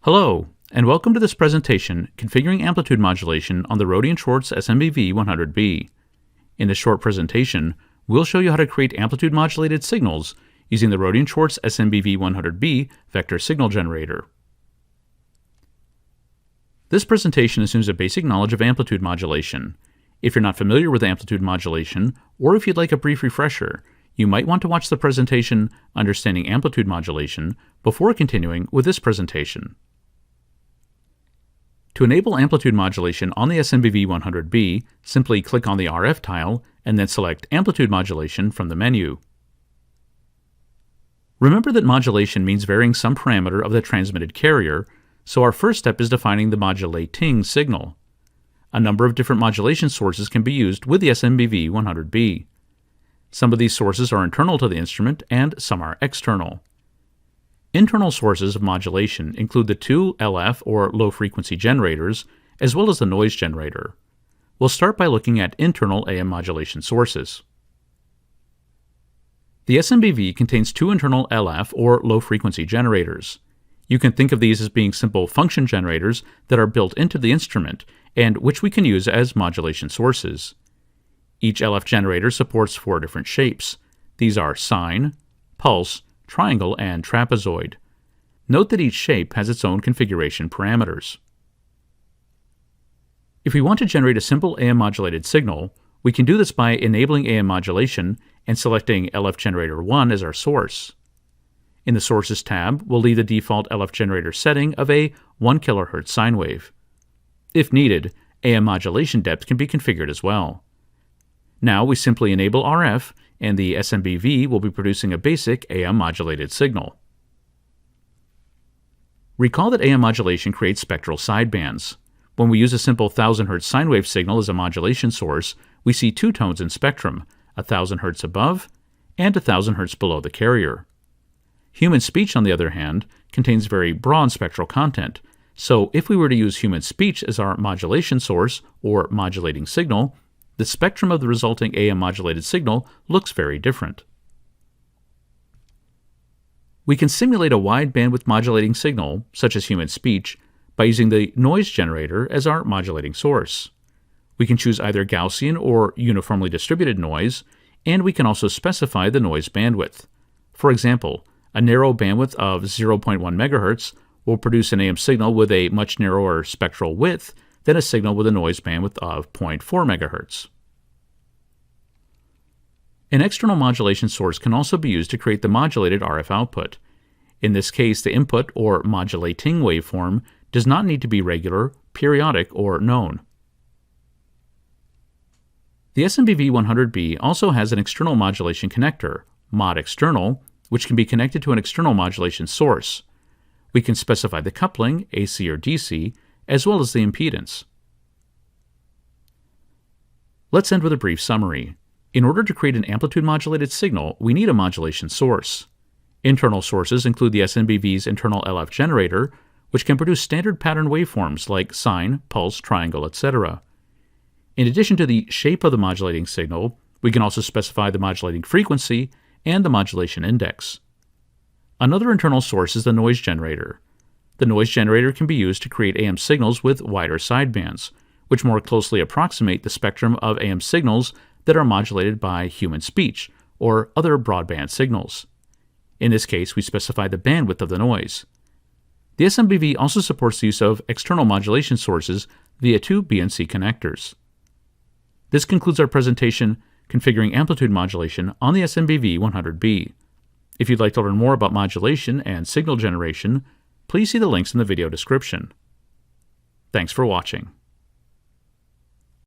Hello, and welcome to this presentation configuring amplitude modulation on the Rohde and Schwarz SMBV100B. In this short presentation, we'll show you how to create amplitude modulated signals using the Rohde and Schwarz SMBV100B vector signal generator. This presentation assumes a basic knowledge of amplitude modulation. If you're not familiar with amplitude modulation, or if you'd like a brief refresher, you might want to watch the presentation Understanding Amplitude Modulation before continuing with this presentation. To enable amplitude modulation on the SMBV100B, simply click on the RF tile and then select Amplitude Modulation from the menu. Remember that modulation means varying some parameter of the transmitted carrier, so our first step is defining the modulating signal. A number of different modulation sources can be used with the SMBV100B. Some of these sources are internal to the instrument and some are external. Internal sources of modulation include the two LF or low-frequency generators, as well as the noise generator. We'll start by looking at internal AM modulation sources. The SMBV contains two internal LF or low-frequency generators. You can think of these as being simple function generators that are built into the instrument and which we can use as modulation sources. Each LF generator supports four different shapes. These are sine, pulse, triangle, and trapezoid. Note that each shape has its own configuration parameters. If we want to generate a simple AM modulated signal, we can do this by enabling AM modulation and selecting LF generator 1 as our source. In the Sources tab, we'll leave the default LF generator setting of a 1 kHz sine wave. If needed, AM modulation depth can be configured as well. Now we simply enable RF, and the SMBV will be producing a basic AM modulated signal. Recall that AM modulation creates spectral sidebands. When we use a simple 1000 Hz sine wave signal as a modulation source, we see two tones in spectrum, 1000 Hz above and 1000 Hz below the carrier. Human speech, on the other hand, contains very broad spectral content, so if we were to use human speech as our modulation source or modulating signal, the spectrum of the resulting AM modulated signal looks very different. We can simulate a wide bandwidth modulating signal, such as human speech, by using the noise generator as our modulating source. We can choose either Gaussian or uniformly distributed noise, and we can also specify the noise bandwidth. For example, a narrow bandwidth of 0.1 MHz will produce an AM signal with a much narrower spectral width than a signal with a noise bandwidth of 0.4 MHz. An external modulation source can also be used to create the modulated RF output. In this case, the input or modulating waveform does not need to be regular, periodic, or known. The SMBV100B also has an external modulation connector, mod external, which can be connected to an external modulation source. We can specify the coupling, AC or DC, as well as the impedance. Let's end with a brief summary. In order to create an amplitude modulated signal, we need a modulation source. Internal sources include the SMBV's internal LF generator, which can produce standard pattern waveforms like sine, pulse, triangle, etc. In addition to the shape of the modulating signal, we can also specify the modulating frequency and the modulation index. Another internal source is the noise generator. The noise generator can be used to create AM signals with wider sidebands, which more closely approximate the spectrum of AM signals that are modulated by human speech or other broadband signals. In this case, we specify the bandwidth of the noise. The SMBV also supports the use of external modulation sources via two BNC connectors. This concludes our presentation configuring amplitude modulation on the SMBV100B. If you'd like to learn more about modulation and signal generation, please see the links in the video description. Thanks for watching.